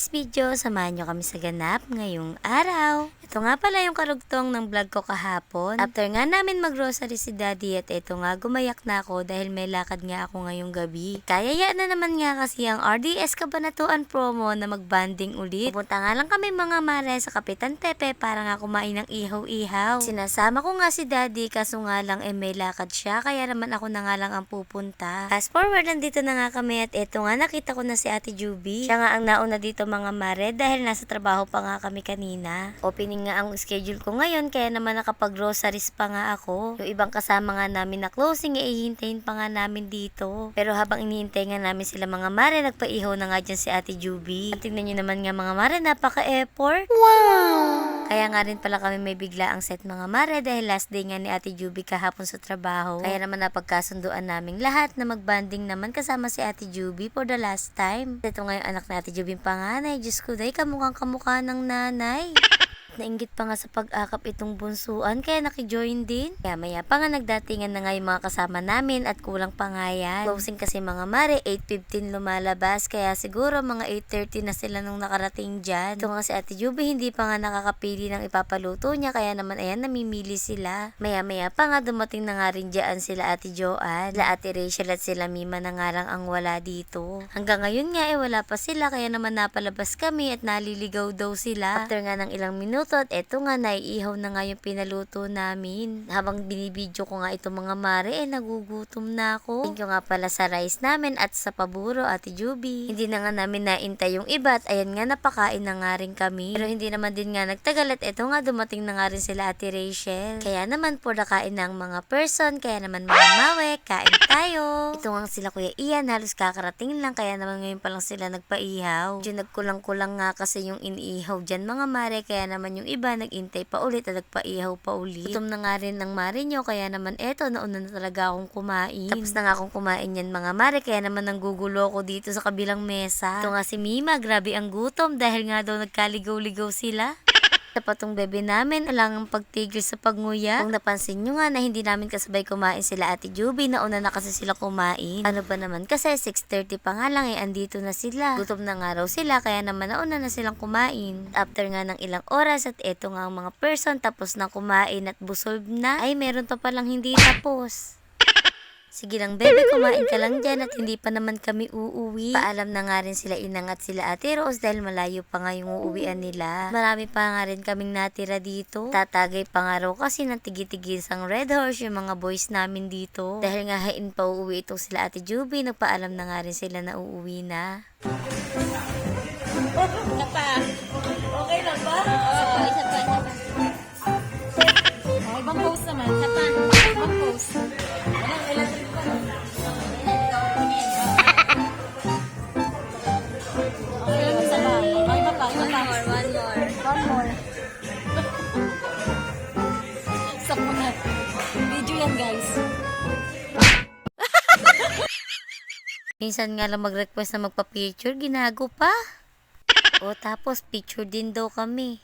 today's video, samahan nyo kami sa ganap ngayong araw. Ito nga pala yung karugtong ng vlog ko kahapon. After nga namin mag-grocery si daddy at ito nga gumayak na ako dahil may lakad nga ako ngayong gabi. Kaya na naman nga kasi ang RDS Cabanatuan promo na magbanding ulit. Pupunta nga lang kami mga mare sa Kapitan Pepe para nga kumain ng ihaw-ihaw. Sinasama ko nga si daddy kaso nga lang may lakad siya kaya naman ako na nga lang ang pupunta. Fast forward, nandito na nga kami at ito nga nakita ko na si Ate Juby. Siya nga ang nauna dito mga mare dahil nasa trabaho pa nga kami kanina. Opening nga ang schedule ko ngayon kaya naman nakapag-groceries pa nga ako. Yung ibang kasama nga namin na closing ihintayin pa nga namin dito. Pero habang inihintay nga namin sila mga mare, nagpaihaw na nga dyan si Ate Juby. At tingnan nyo naman nga mga mare, napaka-effort. Wow! Kaya nga rin pala kami may bigla ang set mga mare dahil last day nga ni Ate Juby kahapon sa trabaho. Kaya naman napagkasunduan naming lahat na magbanding naman kasama si Ate Juby for the last time. Ito nga yung anak ni Ate Juby panganay. Diyos ko day, kamukhang kamukha ng nanay. Nainggit pa nga sa pag-akap itong bunsuan kaya nakijoin din. Kaya maya pa nga nagdatingan na nga yung mga kasama namin at kulang pa nga yan. Closing kasi mga mare, 8:15 lumalabas kaya siguro mga 8:30 na sila nung nakarating dyan. Ito nga si Ate Juby hindi pa nga nakakapili ng ipapaluto niya kaya naman ayan namimili sila. Maya pa nga dumating na nga rin dyan sila Ate Joanne, sila Ate Rachel at sila Mima na nga lang ang wala dito. Hanggang ngayon nga wala pa sila kaya naman napalabas kami at naliligaw daw sila. After nga ng ilang minuto at eto nga, naiihaw na nga yung pinaluto namin. Habang binibidyo ko nga itong mga mare, nagugutom na ako. Thank you nga pala sa rice namin at sa paburo, Ate Juby. Hindi na nga namin naintay yung iba at ayan nga, napakain na nga rin kami. Pero hindi naman din nga nagtagal at eto nga, dumating na nga rin sila Ate Rachel. Kaya naman po nakain na ang mga person, kaya naman mga mawe, kain tayo. Ito nga sila Kuya Ian, halos kakarating lang, kaya naman ngayon pa lang sila nagpaihaw. Diyan nagkulang-kulang nga kasi yung iniihaw dyan mga mare, kaya naman yung iba nag-intay pa ulit at nagpaihaw pa ulit. Gutom na nga rin ng mare nyo kaya naman eto nauna na talaga akong kumain. Tapos na nga akong kumain yan mga mare kaya naman nanggugulo ko dito sa kabilang mesa. Ito nga si Mima, grabe ang gutom dahil nga daw nagkaligaw-ligaw sila. Sa patong bebe namin, alangang pagtigil sa pagnguya. Kung napansin nyo nga na hindi namin kasabay kumain sila Ate Juby, nauna na kasi sila kumain. Ano ba naman kasi 6:30 pa nga lang andito na sila. Gutom na nga raw sila kaya naman nauna na silang kumain. After nga ng ilang oras at eto nga ang mga person tapos na kumain at busog na, ay meron pa palang hindi tapos. Sige lang bebe, kumain ka lang dyan at hindi pa naman kami uuwi. Paalam na nga rin sila Inang at sila Ate Rose dahil malayo pa nga yung uuwian nila. Marami pa nga rin kaming natira dito. Tatagay pa nga raw kasi ng tigi-tigisang Red Horse yung mga boys namin dito. Dahil nga hain pa uuwi itong sila Ate Juby, nagpaalam na nga rin sila na uuwi na. Okay lang ba? Isa pa. Oh, ibang post naman. Isa pa. Ibang post. Ilan ko. Okay, isa pa. Okay, iba pa. One more. Stop mo na. Video yan, guys. Minsan nga lang mag-request na magpa-picture, ginago pa. O tapos picture din daw kami.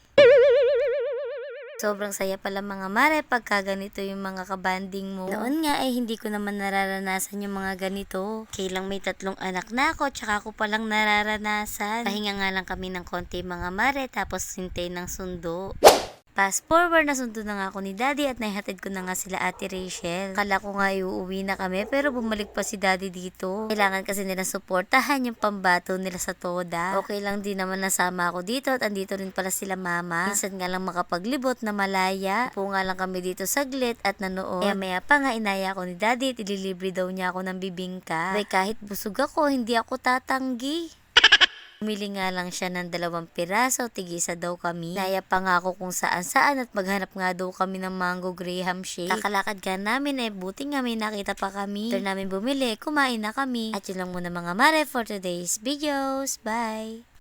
Sobrang saya pala mga mare pagka ganito yung mga kabanding mo. Noon nga hindi ko naman nararanasan yung mga ganito. Kailang may 3 anak na ako, tsaka ko palang nararanasan. Pahinga nga lang kami ng konti mga mare, tapos hintay ng sundo. Fast forward, nasundo na nga ako ni daddy at naihatid ko na nga sila Ate Rachel. Kala ko nga iuwi na kami pero bumalik pa si daddy dito. Kailangan kasi nila suportahan yung pambato nila sa toda. Okay lang din naman nasama ako dito at andito rin pala sila mama. Minsan nga lang makapaglibot na malaya. Upo nga lang kami dito saglit at nanood. Maya pa nga inaya ako ni daddy at ililibre daw niya ako ng bibingka. Bay, kahit busog ako, hindi ako tatanggi. Bumili nga lang siya ng 2 piraso, tig-isa daw kami. Naya pa nga ako kung saan-saan at maghanap nga daw kami ng mango graham shake. Kakalakad ka namin buti nga may nakita pa kami. After namin bumili, kumain na kami. At yun lang muna mga mare for today's videos. Bye!